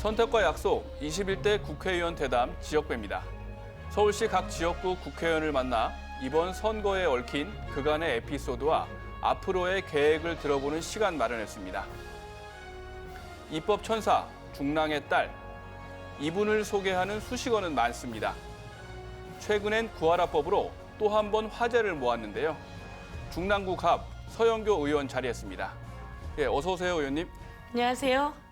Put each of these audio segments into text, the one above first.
선택과 약속 21대 국회의원 대담 지역배입니다. 서울시 각 지역구 국회의원을 만나 이번 선거에 얽힌 그간의 에피소드와 앞으로의 계획을 들어보는 시간 마련했습니다. 입법 천사, 중랑의 딸, 이분을 소개하는 수식어는 많습니다. 최근엔 구하라법으로 또 한 번 화제를 모았는데요. 중랑구 갑 서영교 의원 자리했습니다. 예, 어서 오세요, 의원님. 안녕하세요.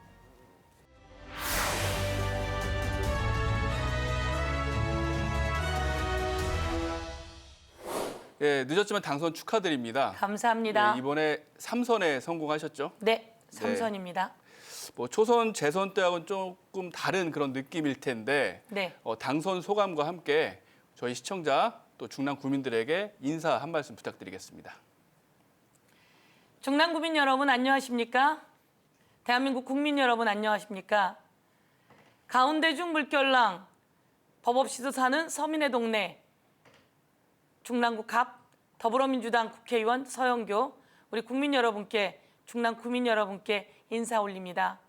예, 늦었지만 당선 축하드립니다. 감사합니다. 예, 이번에 3선에 성공하셨죠? 네, 삼선입니다. 뭐 초선, 재선 때하고는 조금 다른 그런 느낌일 텐데 네. 당선 소감과 함께 저희 시청자 또 중랑 구민들에게 인사 한 말씀 부탁드리겠습니다. 중랑구민 여러분 안녕하십니까? 대한민국 국민 여러분 안녕하십니까? 가운데중 물결랑 법 없이도 사는 서민의 동네 중랑구 갑 더불어민주당 국회의원 서영교 우리 국민 여러분께 중랑 구민 여러분께 인사 올립니다.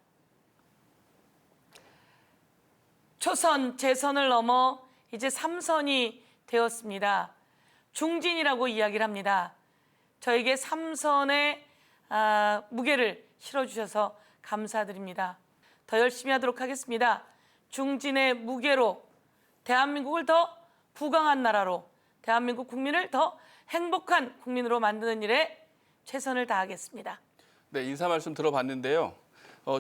초선, 재선을 넘어 이제 3선이 되었습니다. 중진이라고 이야기를 합니다. 저에게 3선의 무게를 실어주셔서 감사드립니다. 더 열심히 하도록 하겠습니다. 중진의 무게로 대한민국을 더 부강한 나라로 대한민국 국민을 더 행복한 국민으로 만드는 일에 최선을 다하겠습니다. 네, 인사 말씀 들어봤는데요.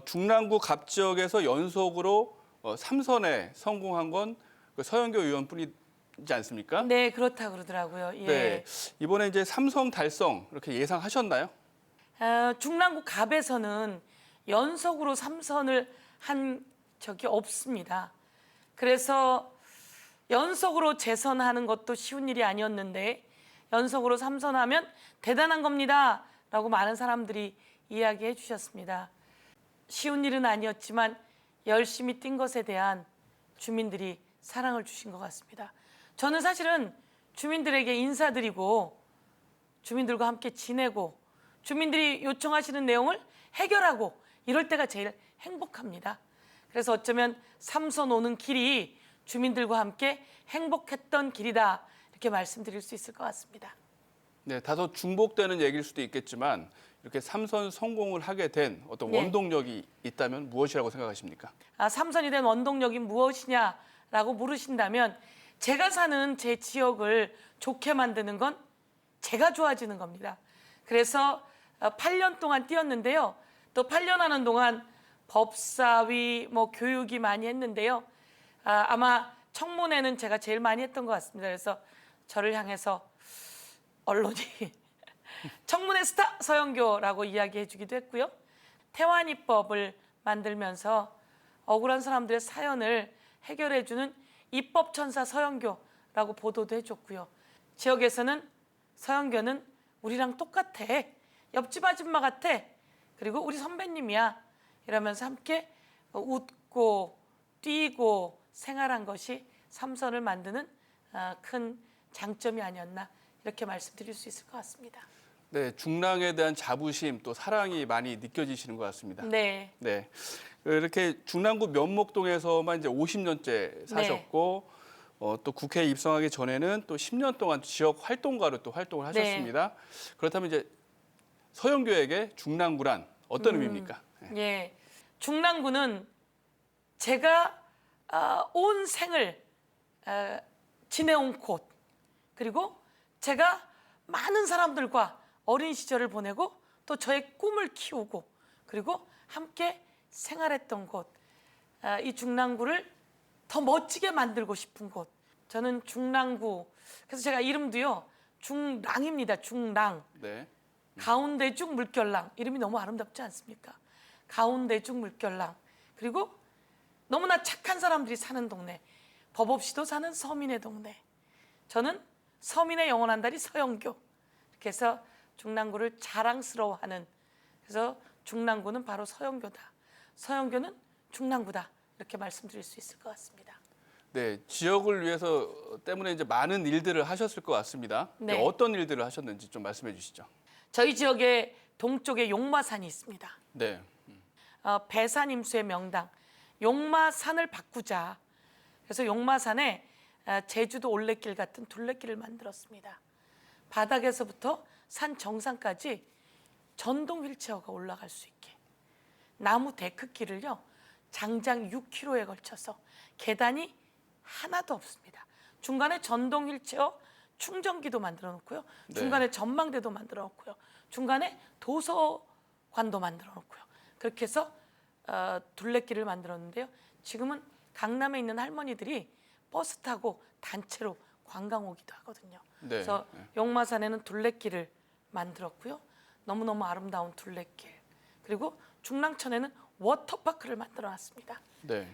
중랑구 갑 지역에서 연속으로 3선에 성공한 건 서영교 의원뿐이지 않습니까? 네, 그렇다 그러더라고요. 예. 네, 이번에 이제 3선 달성 이렇게 예상하셨나요? 중랑구 갑에서는 연속으로 3선을 한 적이 없습니다. 그래서 연속으로 재선하는 것도 쉬운 일이 아니었는데 연속으로 3선하면 대단한 겁니다. 라고 많은 사람들이 이야기해 주셨습니다. 쉬운 일은 아니었지만 열심히 뛴 것에 대한 주민들이 사랑을 주신 것 같습니다. 저는 사실은 주민들에게 인사드리고 주민들과 함께 지내고 주민들이 요청하시는 내용을 해결하고 이럴 때가 제일 행복합니다. 그래서 어쩌면 3선 오는 길이 주민들과 함께 행복했던 길이다 이렇게 말씀드릴 수 있을 것 같습니다. 네, 다소 중복되는 얘기일 수도 있겠지만 이렇게 3선 성공을 하게 된 어떤 원동력이 있다면 무엇이라고 생각하십니까? 3선이 된 원동력이 무엇이냐라고 물으신다면 제가 사는 제 지역을 좋게 만드는 건 제가 좋아지는 겁니다. 그래서 8년 동안 뛰었는데요. 또 8년 하는 동안 법사위, 교육이 많이 했는데요. 아마 청문회는 제가 제일 많이 했던 것 같습니다. 그래서 저를 향해서 언론이 청문회 스타 서영교라고 이야기해 주기도 했고요. 태완입법을 만들면서 억울한 사람들의 사연을 해결해 주는 입법천사 서영교라고 보도도 해줬고요. 지역에서는 서영교는 우리랑 똑같아. 옆집 아줌마 같아. 그리고 우리 선배님이야. 이러면서 함께 웃고 뛰고 생활한 것이 3선을 만드는 큰 장점이 아니었나 이렇게 말씀드릴 수 있을 것 같습니다. 네, 중랑에 대한 자부심 또 사랑이 많이 느껴지시는 것 같습니다. 네. 네. 이렇게 중랑구 면목동에서만 이제 50년째 사셨고 또 국회에 입성하기 전에는 또 10년 동안 지역 활동가로 또 활동을 하셨습니다. 그렇다면 이제 서영교에게 중랑구란 어떤 의미입니까? 예. 중랑구는 제가 온 생을 지내온 곳 그리고 제가 많은 사람들과 어린 시절을 보내고 또 저의 꿈을 키우고 그리고 함께 생활했던 곳. 이 중랑구를 더 멋지게 만들고 싶은 곳. 저는 중랑구. 그래서 제가 이름도요. 중랑입니다. 중랑. 네. 가운데중 물결랑. 이름이 너무 아름답지 않습니까? 가운데중 물결랑. 그리고 너무나 착한 사람들이 사는 동네. 법 없이도 사는 서민의 동네. 저는 서민의 영원한 달이 서영교. 이렇게 해서 중랑구를 자랑스러워하는 그래서 중랑구는 바로 서영교다. 서영교는 중랑구다. 이렇게 말씀드릴 수 있을 것 같습니다. 네, 지역을 위해서 때문에 이제 많은 일들을 하셨을 것 같습니다. 네. 어떤 일들을 하셨는지 좀 말씀해 주시죠. 저희 지역에 동쪽에 용마산이 있습니다. 네. 배산임수의 명당. 용마산을 바꾸자. 그래서 용마산에 제주도 올레길 같은 둘레길을 만들었습니다. 바닥에서부터 산 정상까지 전동 휠체어가 올라갈 수 있게. 나무 데크길을요, 장장 6km에 걸쳐서 계단이 하나도 없습니다. 중간에 전동 휠체어 충전기도 만들어 놓고요. 중간에 전망대도 만들어 놓고요. 중간에 도서관도 만들어 놓고요. 그렇게 해서 둘레길을 만들었는데요. 지금은 강남에 있는 할머니들이 버스 타고 단체로 관광 오기도 하거든요. 그래서 용마산에는 둘레길을 만들었고요. 너무너무 아름다운 둘레길. 그리고 중랑천에는 워터파크를 만들어 놨습니다.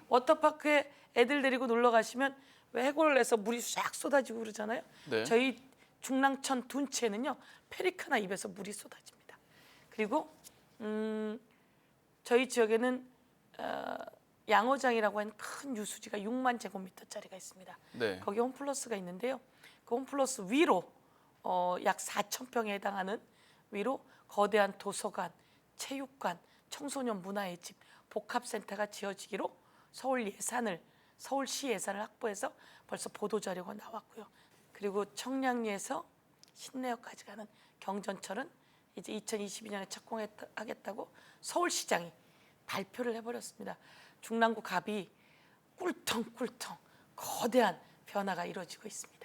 워터파크에 애들 데리고 놀러 가시면 왜 해골에서 물이 싹 쏟아지고 그러잖아요. 저희 중랑천 둔치에는요, 페리카나 입에서 물이 쏟아집니다. 그리고 저희 지역에는 양어장이라고 하는 큰 유수지가 6만 제곱미터짜리가 있습니다. 거기 홈플러스가 있는데요. 그 홈플러스 위로 약 4,000평에 해당하는 위로 거대한 도서관, 체육관, 청소년 문화의 집, 복합센터가 지어지기로 서울시 예산을 확보해서 벌써 보도자료가 나왔고요. 그리고 청량리에서 신내역까지 가는 경전철은 이제 2022년에 착공하겠다고 서울시장이 발표를 해버렸습니다. 중랑구 갑이 꿀텅꿀텅 거대한 변화가 이루어지고 있습니다.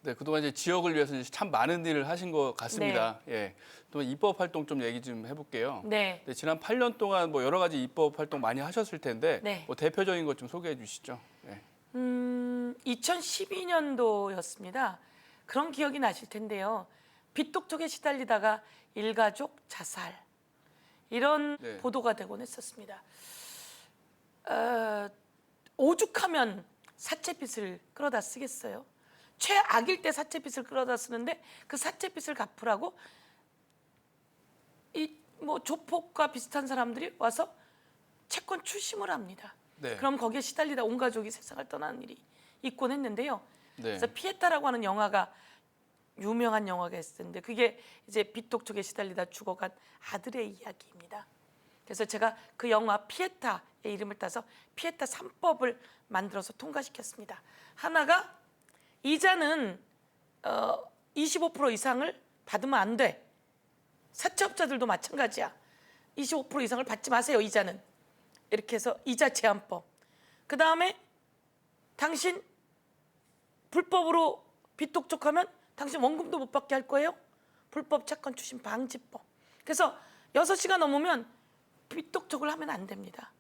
네, 그동안 이제 지역을 위해서 참 많은 일을 하신 것 같습니다. 예, 또 입법 활동 좀 얘기 좀 해볼게요. 네, 지난 8년 동안 뭐 여러 가지 입법 활동 많이 하셨을 텐데 뭐 대표적인 것 좀 소개해 주시죠. 2012년도였습니다. 그런 기억이 나실 텐데요. 빚독촉에 시달리다가 일가족 자살 이런 보도가 되곤 했었습니다. 오죽하면 사채빚을 끌어다 쓰겠어요. 최악일 때 사채빚을 끌어다 쓰는데 그 사채빚을 갚으라고 이 뭐 조폭과 비슷한 사람들이 와서 채권 추심을 합니다. 그럼 거기에 시달리다 온 가족이 세상을 떠나는 일이 있곤 했는데요. 그래서 피에타라고 하는 영화가 유명한 영화가 있었는데 그게 이제 빚독촉에 시달리다 죽어간 아들의 이야기입니다. 그래서 제가 그 영화 피에타의 이름을 따서 피에타 3법을 만들어서 통과시켰습니다. 하나가 이자는 25% 이상을 받으면 안 돼. 사채업자들도 마찬가지야. 25% 이상을 받지 마세요, 이자는. 이렇게 해서 이자 제한법. 그 다음에 당신 불법으로 빚독촉하면 당신 원금도 못 받게 할 거예요. 불법 채권 추심 방지법. 그래서 6시가 넘으면 빚독촉을 하면 안 됩니다.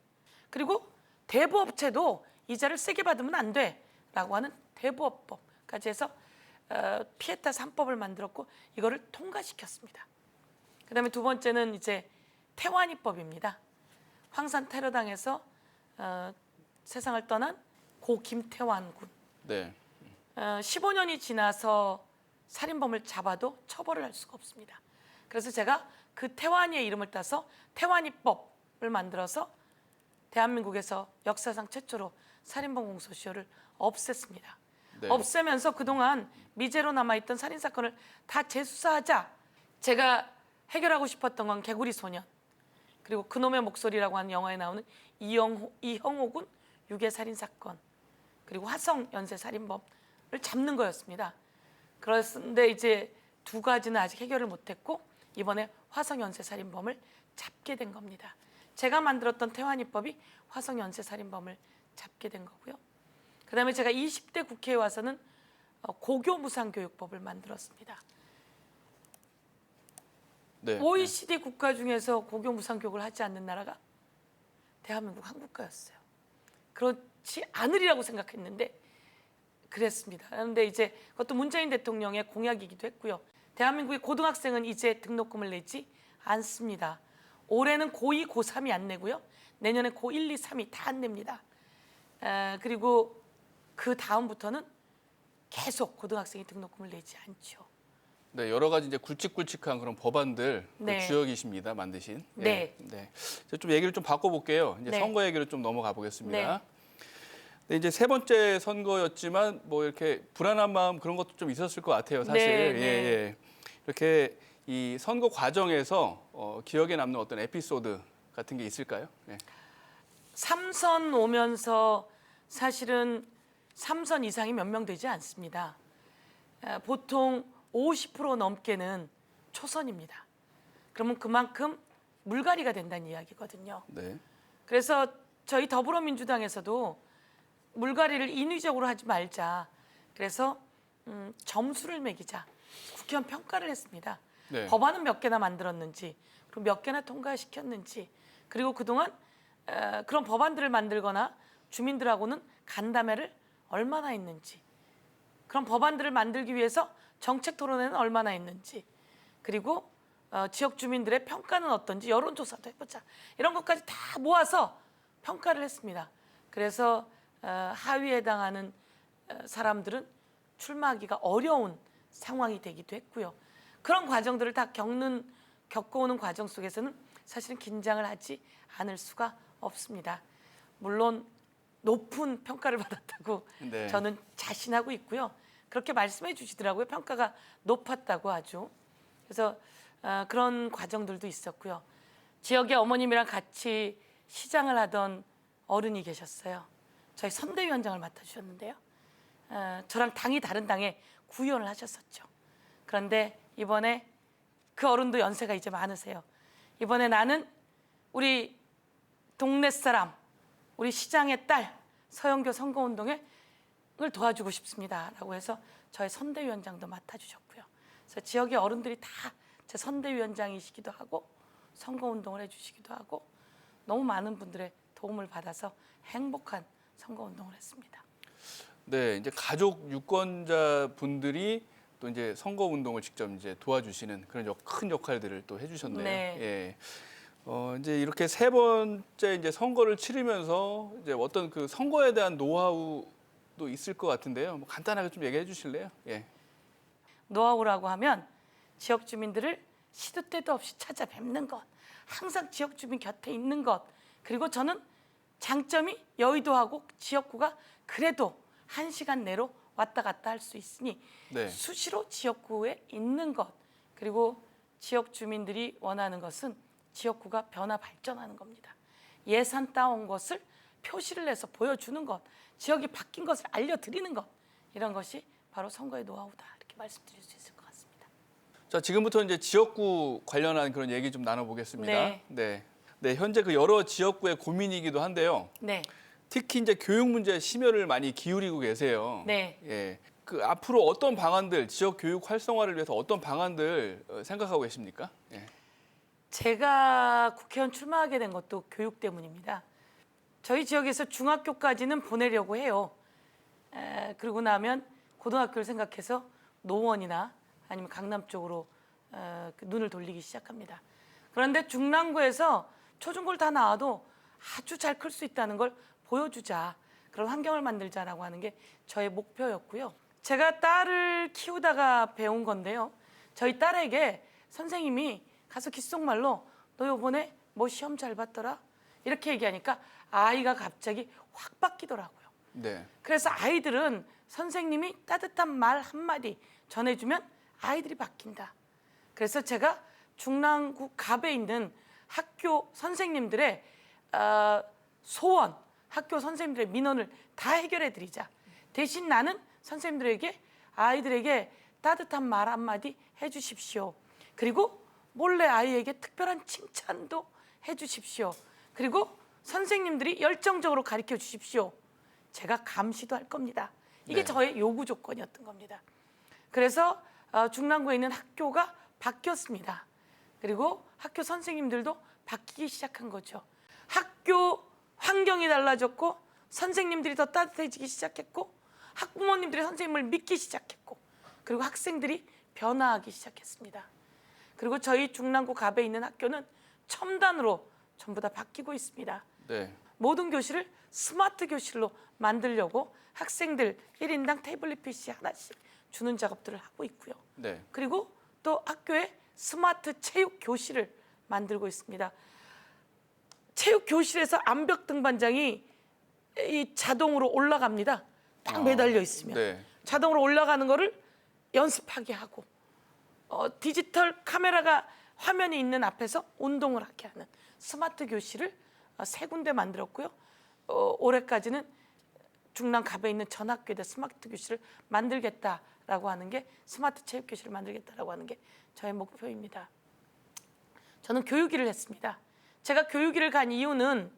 그리고 대부업체도 이자를 세게 받으면 안 돼라고 하는 대부업법까지 해서 피에타 3법을 만들었고 이거를 통과시켰습니다. 그다음에 두 번째는 이제 태완이법입니다. 황산 테러당에서 세상을 떠난 고 김태완 군. 15년이 지나서 살인범을 잡아도 처벌을 할 수가 없습니다. 그래서 제가 그 태완이의 이름을 따서 태완이법을 만들어서 대한민국에서 역사상 최초로 살인범 공소시효를 없앴습니다. 없애면서 그동안 미제로 남아있던 살인사건을 다 재수사하자. 제가 해결하고 싶었던 건 개구리 소년. 그리고 그놈의 목소리라고 하는 영화에 나오는 이형호 군 유괴 살인 사건, 그리고 화성 연쇄 살인범을 잡는 거였습니다. 그런데 이제 두 가지는 아직 해결을 못했고 이번에 화성 연쇄 살인범을 잡게 된 겁니다. 제가 만들었던 태완이법이 화성 연쇄 살인범을 잡게 된 거고요. 그다음에 제가 20대 국회에 와서는 고교 무상교육법을 만들었습니다. OECD 국가 중에서 고교 무상교육을 하지 않는 나라가 대한민국 한국가였어요. 그렇지 않으리라고 생각했는데 그랬습니다. 그런데 이제 그것도 문재인 대통령의 공약이기도 했고요. 대한민국의 고등학생은 이제 등록금을 내지 않습니다. 올해는 고2, 고3이 안 내고요. 내년에 고1, 2, 3이 다 안 냅니다. 그리고 그 다음부터는 계속 고등학생이 등록금을 내지 않죠. 네, 여러 가지 이제 굵직굵직한 그런 법안들 그 주역이십니다, 만드신. 좀 얘기를 좀 바꿔볼게요. 이제 선거 얘기로 좀 넘어가 보겠습니다. 이제 세 번째 선거였지만 뭐 이렇게 불안한 마음 그런 것도 좀 있었을 것 같아요, 사실. 이렇게 이 선거 과정에서 기억에 남는 어떤 에피소드 같은 게 있을까요? 삼선 오면서 사실은 3선 이상이 몇 명 되지 않습니다. 보통 50% 넘게는 초선입니다. 그러면 그만큼 물갈이가 된다는 이야기거든요. 네. 그래서 저희 더불어민주당에서도 물갈이를 인위적으로 하지 말자. 그래서 점수를 매기자. 국회의원 평가를 했습니다. 네. 법안은 몇 개나 만들었는지, 그리고 몇 개나 통과시켰는지, 그리고 그동안 그런 법안들을 만들거나 주민들하고는 간담회를 얼마나 했는지, 그런 법안들을 만들기 위해서 정책 토론회는 얼마나 했는지, 그리고 지역 주민들의 평가는 어떤지 여론조사도 해보자. 이런 것까지 다 모아서 평가를 했습니다. 그래서 하위에 해당하는 사람들은 출마하기가 어려운 상황이 되기도 했고요. 그런 과정들을 다 겪어오는 과정 속에서는 사실은 긴장을 하지 않을 수가 없습니다. 물론 높은 평가를 받았다고 네. 저는 자신하고 있고요. 그렇게 말씀해 주시더라고요. 평가가 높았다고 아주. 그래서 그런 과정들도 있었고요. 지역의 어머님이랑 같이 시장을 하던 어른이 계셨어요. 저희 선대위원장을 맡아주셨는데요. 저랑 당이 다른 당에 구의원을 하셨었죠. 그런데 이번에 그 어른도 연세가 이제 많으세요. 이번에 나는 우리 동네 사람, 우리 시장의 딸 서영교 선거운동을 도와주고 싶습니다라고 해서 저희 선대위원장도 맡아주셨고요. 그래서 지역의 어른들이 다 제 선대위원장이시기도 하고 선거운동을 해주시기도 하고 너무 많은 분들의 도움을 받아서 행복한 선거운동을 했습니다. 네, 이제 가족 유권자 분들이 또 이제 선거 운동을 직접 이제 도와주시는 그런 큰 역할들을 또 해주셨네요. 네. 예. 이제 이렇게 세 번째 이제 선거를 치르면서 이제 어떤 그 선거에 대한 노하우도 있을 것 같은데요. 뭐 간단하게 좀 얘기해 주실래요? 예. 노하우라고 하면 지역 주민들을 시도 때도 없이 찾아뵙는 것, 항상 지역 주민 곁에 있는 것, 그리고 저는 장점이 여의도하고 지역구가 그래도 1시간 내로 왔다 갔다 할 수 있으니 네. 수시로 지역구에 있는 것, 그리고 지역 주민들이 원하는 것은 지역구가 변화 발전하는 겁니다. 예산 따온 것을 표시를 내서 보여주는 것, 지역이 바뀐 것을 알려드리는 것, 이런 것이 바로 선거의 노하우다 이렇게 말씀드릴 수 있을 것 같습니다. 자, 지금부터 이제 지역구 관련한 그런 얘기 좀 나눠보겠습니다. 네. 네. 네, 현재 그 여러 지역구의 고민이기도 한데요. 네, 특히 이제 교육 문제에 심혈을 많이 기울이고 계세요. 네. 예. 그 앞으로 어떤 방안들, 지역 교육 활성화를 위해서 어떤 방안들 생각하고 계십니까? 예. 제가 국회의원 출마하게 된 것도 교육 때문입니다. 저희 지역에서 중학교까지는 보내려고 해요. 그러고 나면 고등학교를 생각해서 노원이나 아니면 강남 쪽으로 눈을 돌리기 시작합니다. 그런데 중랑구에서 초중고를 다 나와도 아주 잘 클 수 있다는 걸 보여주자. 그런 환경을 만들자라고 하는 게 저의 목표였고요. 제가 딸을 키우다가 배운 건데요. 저희 딸에게 선생님이 가서 귓속말로 너 요번에 뭐 시험 잘 봤더라? 이렇게 얘기하니까 아이가 갑자기 확 바뀌더라고요. 네. 그래서 아이들은 선생님이 따뜻한 말 한마디 전해주면 아이들이 바뀐다. 그래서 제가 중랑구 갑에 있는 학교 선생님들의 소원, 학교 선생님들의 민원을 다 해결해 드리자. 대신 나는 선생님들에게 아이들에게 따뜻한 말 한마디 해주십시오. 그리고 몰래 아이에게 특별한 칭찬도 해주십시오. 그리고 선생님들이 열정적으로 가르쳐 주십시오. 제가 감시도 할 겁니다. 이게 네. 저의 요구 조건이었던 겁니다. 그래서 중랑구에 있는 학교가 바뀌었습니다. 그리고 학교 선생님들도 바뀌기 시작한 거죠. 학교 환경이 달라졌고 선생님들이 더 따뜻해지기 시작했고 학부모님들이 선생님을 믿기 시작했고 그리고 학생들이 변화하기 시작했습니다. 그리고 저희 중랑구 갑에 있는 학교는 첨단으로 전부 다 바뀌고 있습니다. 네. 모든 교실을 스마트 교실로 만들려고 학생들 1인당 태블릿 PC 하나씩 주는 작업들을 하고 있고요. 네. 그리고 또 학교에 스마트 체육 교실을 만들고 있습니다. 체육 교실에서 암벽 등반장이 이 자동으로 올라갑니다. 딱 매달려 있으면 네. 자동으로 올라가는 거를 연습하게 하고 디지털 카메라가 화면이 있는 앞에서 운동을 하게 하는 스마트 교실을 3군데 만들었고요. 올해까지는 중랑 갑에 있는 전 학교에다 스마트 교실을 만들겠다라고 하는 게 스마트 체육 교실을 만들겠다라고 하는 게 저의 목표입니다. 저는 교육일을 했습니다. 제가 교육일을 간 이유는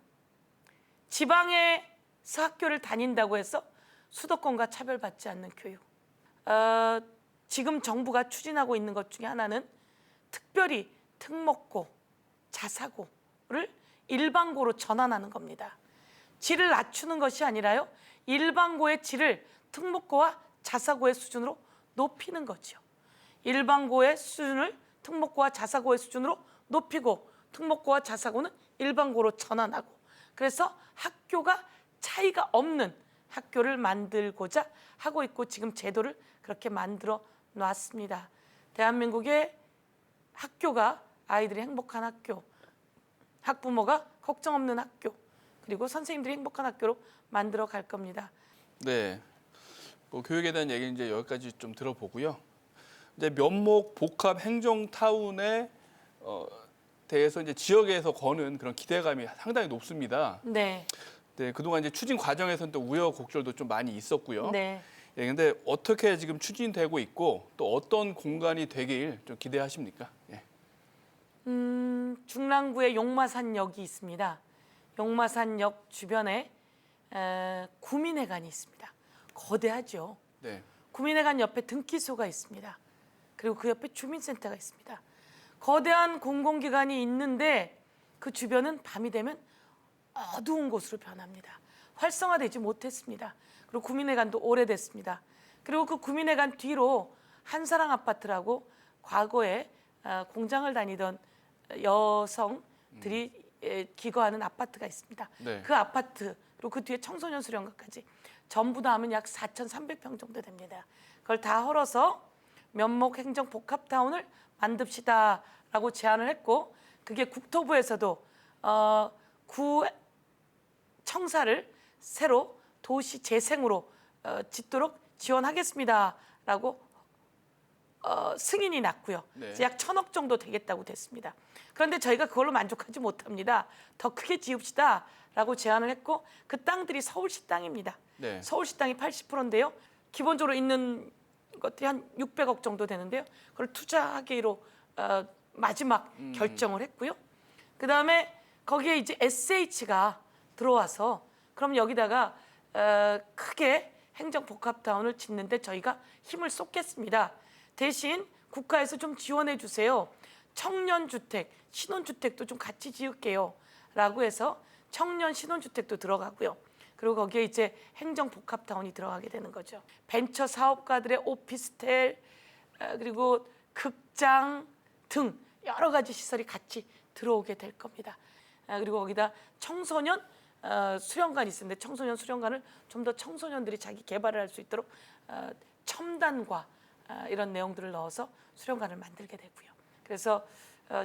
지방에서 학교를 다닌다고 해서 수도권과 차별받지 않는 교육. 지금 정부가 추진하고 있는 것 중에 하나는 특별히 특목고, 자사고를 일반고로 전환하는 겁니다. 질을 낮추는 것이 아니라요, 일반고의 질을 특목고와 자사고의 수준으로 높이는 거죠. 일반고의 수준을 특목고와 자사고의 수준으로 높이고 특목고와 자사고는 일반고로 전환하고, 그래서 학교가 차이가 없는 학교를 만들고자 하고 있고 지금 제도를 그렇게 만들어 놨습니다. 대한민국의 학교가 아이들이 행복한 학교, 학부모가 걱정 없는 학교, 그리고 선생님들이 행복한 학교로 만들어 갈 겁니다. 네, 뭐 교육에 대한 얘기는 이제 여기까지 좀 들어보고요. 이제 면목 복합 행정타운에 대해서 이제 지역에서 거는 그런 기대감이 상당히 높습니다. 네. 네, 그동안 이제 추진 과정에서는 또 우여곡절도 좀 많이 있었고요. 네. 예, 근데 어떻게 지금 추진되고 있고 또 어떤 공간이 되길 좀 기대하십니까? 예. 중랑구에 용마산역이 있습니다. 용마산역 주변에 구민회관이 있습니다. 거대하죠. 네. 구민회관 옆에 등기소가 있습니다. 그리고 그 옆에 주민센터가 있습니다. 거대한 공공기관이 있는데 그 주변은 밤이 되면 어두운 곳으로 변합니다. 활성화되지 못했습니다. 그리고 구민회관도 오래됐습니다. 그리고 그 구민회관 뒤로 한사랑 아파트라고 과거에 공장을 다니던 여성들이 기거하는 아파트가 있습니다. 네. 그 아파트 그리고 그 뒤에 청소년 수련관까지 전부 다 하면 약 4,300평 정도 됩니다. 그걸 다 헐어서 면목 행정 복합타운을 만듭시다라고 제안을 했고, 그게 국토부에서도 구 청사를 새로 도시 재생으로 짓도록 지원하겠습니다라고 승인이 났고요. 네. 약 1,000억 정도 되겠다고 됐습니다. 그런데 저희가 그걸로 만족하지 못합니다. 더 크게 지읍시다라고 제안을 했고, 그 땅들이 서울시 땅입니다. 네. 서울시 땅이 80%인데요. 기본적으로 있는 것들이 한 600억 정도 되는데요. 그걸 투자하기로 마지막 결정을 했고요. 그다음에 거기에 이제 SH가 들어와서 그럼 여기다가 크게 행정복합타운을 짓는데 저희가 힘을 쏟겠습니다. 대신 국가에서 좀 지원해 주세요. 청년주택, 신혼주택도 좀 같이 지을게요. 라고 해서 청년 신혼주택도 들어가고요. 그리고 거기에 이제 행정복합타운이 들어가게 되는 거죠. 벤처 사업가들의 오피스텔, 그리고 극장 등 여러 가지 시설이 같이 들어오게 될 겁니다. 그리고 거기다 청소년 수련관이 있는데 청소년 수련관을 좀 더 청소년들이 자기 개발을 할 수 있도록 첨단과 이런 내용들을 넣어서 수련관을 만들게 되고요. 그래서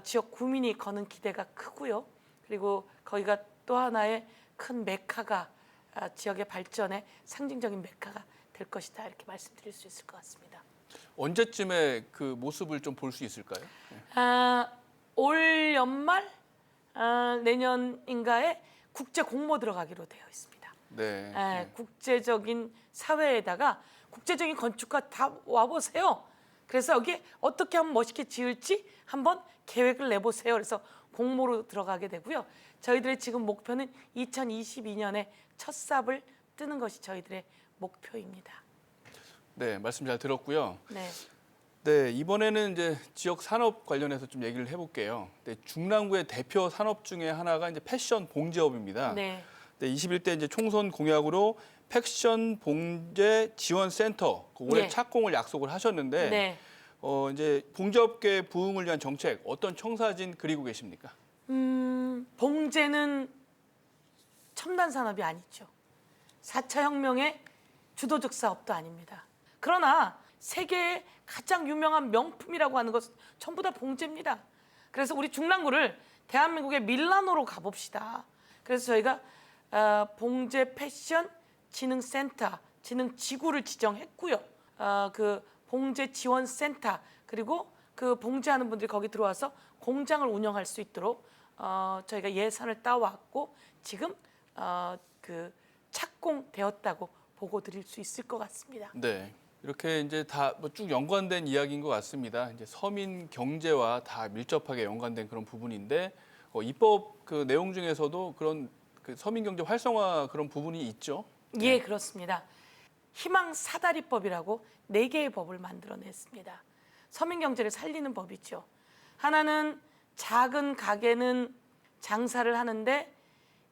지역 구민이 거는 기대가 크고요. 그리고 거기가 또 하나의 큰 메카가 지역의 발전의 상징적인 메카가 될 것이다, 이렇게 말씀드릴 수 있을 것 같습니다. 언제쯤에 그 모습을 좀 볼 수 있을까요? 네. 올 연말 내년인가에 국제 공모 들어가기로 되어 있습니다. 네. 네. 국제적인 사회에다가 국제적인 건축가 다 와보세요. 그래서 여기 어떻게 하면 멋있게 지을지 한번 계획을 내보세요. 그래서 공모로 들어가게 되고요. 저희들의 지금 목표는 2022년에 첫 삽을 뜨는 것이 저희들의 목표입니다. 네, 말씀 잘 들었고요. 네. 네, 이번에는 이제 지역 산업 관련해서 좀 얘기를 해볼게요. 네, 중랑구의 대표 산업 중에 하나가 이제 패션 봉제업입니다. 네. 네, 21대 이제 총선 공약으로 패션 봉제 지원 센터 올해 네. 착공을 약속을 하셨는데 네. 이제 봉제업계 부흥을 위한 정책 어떤 청사진 그리고 계십니까? 봉제는 첨단 산업이 아니죠. 4차 혁명의 주도적 사업도 아닙니다. 그러나 세계의 가장 유명한 명품이라고 하는 것은 전부 다 봉제입니다. 그래서 우리 중랑구를 대한민국의 밀라노로 가봅시다. 그래서 저희가 봉제 패션 진흥센터, 진흥지구를 지정했고요. 그 봉제 지원센터, 그리고 그 봉제하는 분들이 거기 들어와서 공장을 운영할 수 있도록 저희가 예산을 따왔고 지금 그 착공되었다고 보고 드릴 수 있을 것 같습니다. 네. 이렇게 이제 다 쭉 연관된 이야기인 것 같습니다. 이제 서민 경제와 다 밀접하게 연관된 그런 부분인데 입법 그 내용 중에서도 그런 그 서민 경제 활성화 그런 부분이 있죠. 예, 그렇습니다. 희망 사다리법이라고 4개의 법을 만들어냈습니다. 서민 경제를 살리는 법이죠. 하나는 작은 가게는 장사를 하는데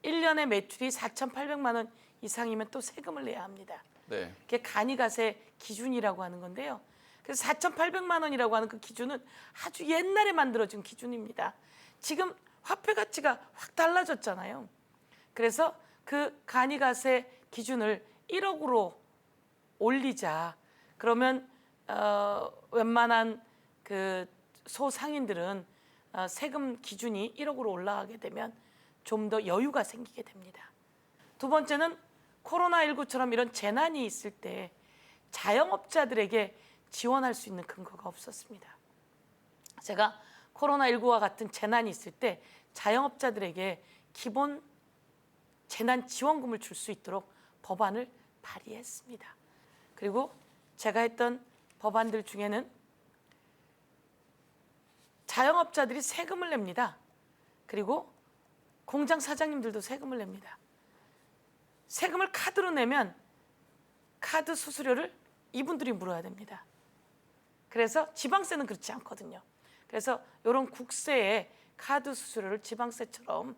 1년에 매출이 4,800만 원 이상이면 또 세금을 내야 합니다. 네. 그게 간이가세 기준이라고 하는 건데요. 그래서 4,800만 원이라고 하는 그 기준은 아주 옛날에 만들어진 기준입니다. 지금 화폐 가치가 확 달라졌잖아요. 그래서 그 간이가세 기준을 1억으로 올리자. 그러면 웬만한 그 소상인들은 세금 기준이 1억으로 올라가게 되면 좀 더 여유가 생기게 됩니다. 두 번째는 코로나19처럼 이런 재난이 있을 때 자영업자들에게 지원할 수 있는 근거가 없었습니다. 제가 코로나19와 같은 재난이 있을 때 자영업자들에게 기본 재난지원금을 줄 수 있도록 법안을 발의했습니다. 그리고 제가 했던 법안들 중에는 자영업자들이 세금을 냅니다. 그리고 공장 사장님들도 세금을 냅니다. 세금을 카드로 내면 카드 수수료를 이분들이 물어야 됩니다. 그래서 지방세는 그렇지 않거든요. 그래서 이런 국세에 카드 수수료를 지방세처럼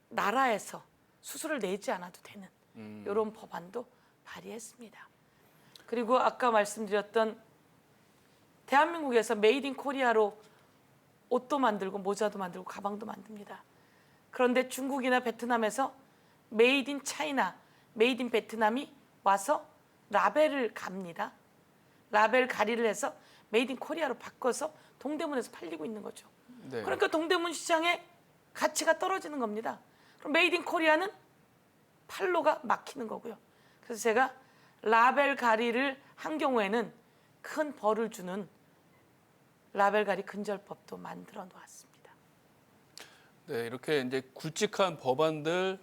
나라에서 수수료를 내지 않아도 되는 이런 법안도 발의했습니다. 그리고 아까 말씀드렸던 대한민국에서 메이드 인 코리아로 옷도 만들고 모자도 만들고 가방도 만듭니다. 그런데 중국이나 베트남에서 메이드 인 차이나, 메이드 인 베트남이 와서 라벨을 갑니다. 라벨 가리를 해서 메이드 인 코리아로 바꿔서 동대문에서 팔리고 있는 거죠. 네. 그러니까 동대문 시장의 가치가 떨어지는 겁니다. 그럼 메이드 인 코리아는 판로가 막히는 거고요. 그래서 제가 라벨 가리를 한 경우에는 큰 벌을 주는 라벨 가리 근절법도 만들어 놓았습니다. 네, 이렇게 이제 굵직한 법안들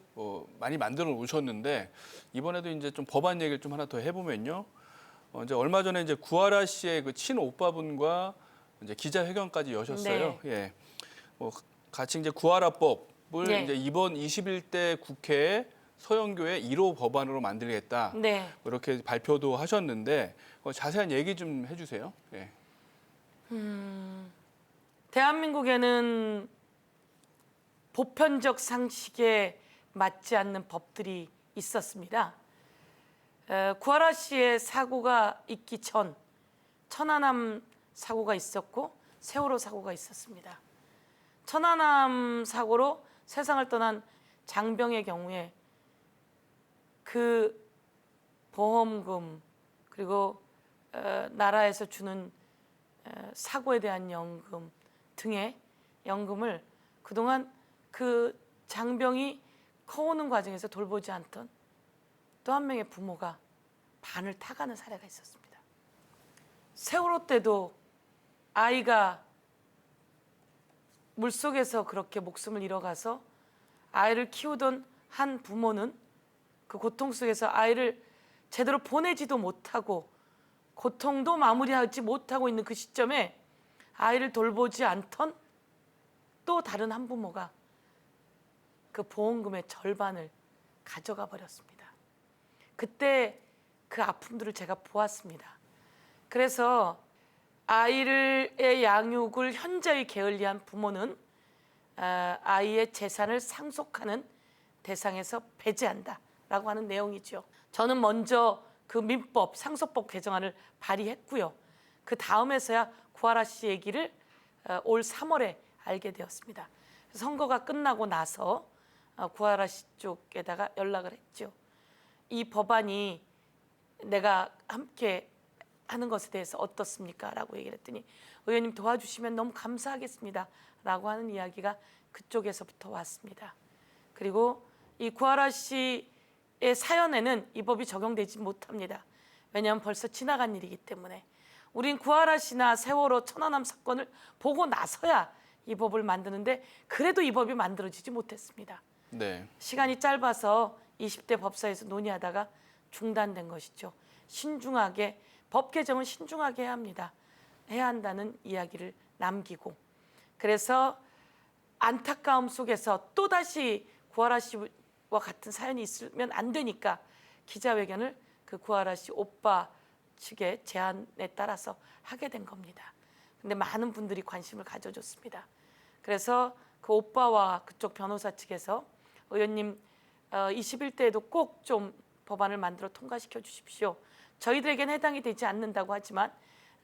많이 만들어 오셨는데 이번에도 이제 좀 법안 얘기를 좀 하나 더 해보면요. 이제 얼마 전에 이제 구하라 씨의 그 친오빠분과 이제 기자회견까지 여셨어요. 네. 예, 같이 이제 구하라법을 네. 이제 이번 21대 국회에 서영교의 1호 법안으로 만들겠다. 네. 이렇게 발표도 하셨는데 자세한 얘기 좀 해주세요. 예. 대한민국에는 보편적 상식에 맞지 않는 법들이 있었습니다. 구하라 씨의 사고가 있기 전 천안함 사고가 있었고 세월호 사고가 있었습니다. 천안함 사고로 세상을 떠난 장병의 경우에 그 보험금 그리고 나라에서 주는 사고에 대한 연금 등의 연금을 그동안 그 장병이 커오는 과정에서 돌보지 않던 또 한 명의 부모가 반을 타가는 사례가 있었습니다. 세월호 때도 아이가 물속에서 그렇게 목숨을 잃어가서 아이를 키우던 한 부모는 그 고통 속에서 아이를 제대로 보내지도 못하고 고통도 마무리하지 못하고 있는 그 시점에 아이를 돌보지 않던 또 다른 한 부모가 그 보험금의 절반을 가져가 버렸습니다. 그때 그 아픔들을 제가 보았습니다. 그래서 아이의 양육을 현저히 게을리한 부모는 아이의 재산을 상속하는 대상에서 배제한다라고 하는 내용이죠. 저는 먼저 그 민법 상속법 개정안을 발의했고요. 그 다음에서야 구하라 씨 얘기를 올 3월에 알게 되었습니다. 선거가 끝나고 나서 구하라 씨 쪽에다가 연락을 했죠. 이 법안이 내가 함께 하는 것에 대해서 어떻습니까? 라고 얘기를 했더니 의원님 도와주시면 너무 감사하겠습니다. 라고 하는 이야기가 그쪽에서부터 왔습니다. 그리고 이 구하라 씨의 사연에는 이 법이 적용되지 못합니다. 왜냐하면 벌써 지나간 일이기 때문에 우린 구하라 씨나 세월호 천안함 사건을 보고 나서야 이 법을 만드는데 그래도 이 법이 만들어지지 못했습니다. 네. 시간이 짧아서 20대 법사에서 논의하다가 중단된 것이죠. 신중하게 법 개정은 신중하게 해야 합니다. 해야 한다는 이야기를 남기고 그래서 안타까움 속에서 또다시 구하라 씨와 같은 사연이 있으면 안 되니까 기자회견을 그 구하라 씨 오빠 측의 제안에 따라서 하게 된 겁니다. 근데 많은 분들이 관심을 가져줬습니다. 그래서 그 오빠와 그쪽 변호사 측에서 의원님 21대에도 꼭 좀 법안을 만들어 통과시켜 주십시오. 저희들에겐 해당이 되지 않는다고 하지만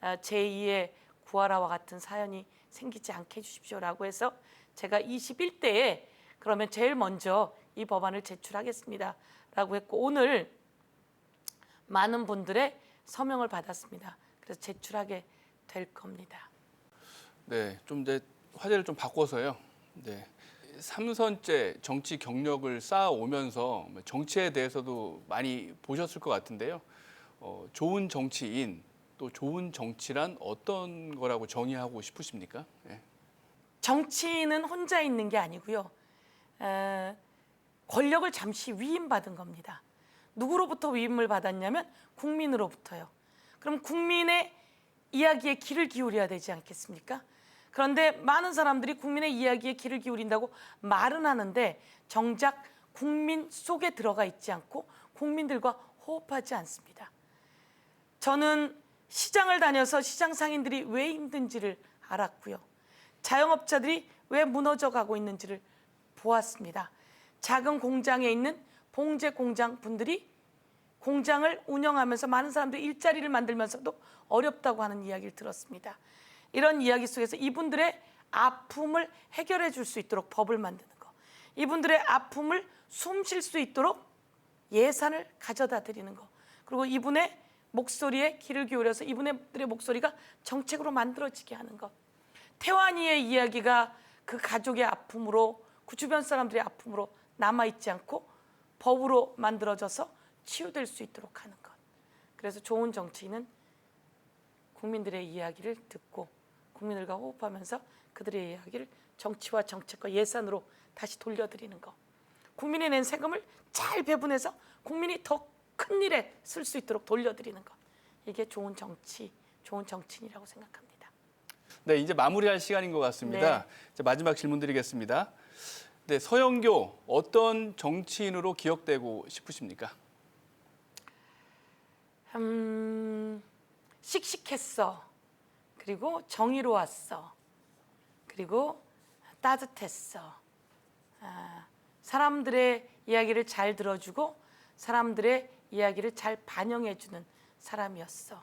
제2의 구하라와 같은 사연이 생기지 않게 해주십시오라고 해서 제가 21대에 그러면 제일 먼저 이 법안을 제출하겠습니다 라고 했고 오늘 많은 분들의 서명을 받았습니다. 그래서 제출하게 될 겁니다. 네, 좀 이제 화제를 좀 바꿔서요. 네. 3선째 정치 경력을 쌓아오면서 정치에 대해서도 많이 보셨을 것 같은데요. 좋은 정치인 또 좋은 정치란 어떤 거라고 정의하고 싶으십니까? 네. 정치인은 혼자 있는 게 아니고요. 권력을 잠시 위임받은 겁니다. 누구로부터 위임을 받았냐면 국민으로부터요. 그럼 국민의 이야기에 귀를 기울여야 되지 않겠습니까? 그런데 많은 사람들이 국민의 이야기에 귀를 기울인다고 말은 하는데 정작 국민 속에 들어가 있지 않고 국민들과 호흡하지 않습니다. 저는 시장을 다녀서 시장 상인들이 왜 힘든지를 알았고요. 자영업자들이 왜 무너져 가고 있는지를 보았습니다. 작은 공장에 있는 봉제 공장 분들이 공장을 운영하면서 많은 사람들이 일자리를 만들면서도 어렵다고 하는 이야기를 들었습니다. 이런 이야기 속에서 이분들의 아픔을 해결해 줄 수 있도록 법을 만드는 거, 이분들의 아픔을 숨 쉴 수 있도록 예산을 가져다 드리는 거, 그리고 이분의 목소리에 귀를 기울여서 이분들의 목소리가 정책으로 만들어지게 하는 것. 태환이의 이야기가 그 가족의 아픔으로, 그 주변 사람들의 아픔으로 남아있지 않고 법으로 만들어져서 치유될 수 있도록 하는 것. 그래서 좋은 정치인은 국민들의 이야기를 듣고 국민들과 호흡하면서 그들의 이야기를 정치와 정책과 예산으로 다시 돌려드리는 것. 국민이 낸 세금을 잘 배분해서 국민이 더 큰 일에 쓸 수 있도록 돌려드리는 것. 이게 좋은 정치, 좋은 정치인이라고 생각합니다. 네, 이제 마무리할 시간인 것 같습니다. 네. 이제 마지막 질문 드리겠습니다. 네, 서영교 어떤 정치인으로 기억되고 싶으십니까? 씩씩했어. 그리고 정의로웠어. 그리고 따뜻했어. 사람들의 이야기를 잘 들어주고 사람들의 이야기를 잘 반영해주는 사람이었어.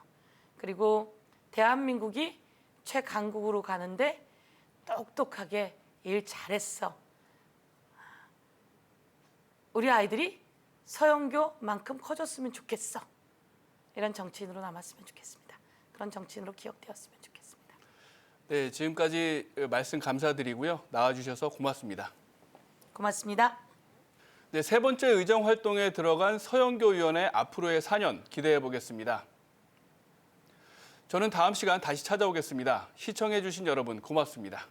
그리고 대한민국이 최강국으로 가는데 똑똑하게 일 잘했어. 우리 아이들이 서영교만큼 커졌으면 좋겠어. 이런 정치인으로 남았으면 좋겠습니다. 그런 정치인으로 기억되었으면 좋겠습니다. 네, 지금까지 말씀 감사드리고요. 나와주셔서 고맙습니다. 고맙습니다. 네, 세 번째 의정 활동에 들어간 서영교 의원의 앞으로의 4년 기대해 보겠습니다. 저는 다음 시간 다시 찾아오겠습니다. 시청해 주신 여러분 고맙습니다.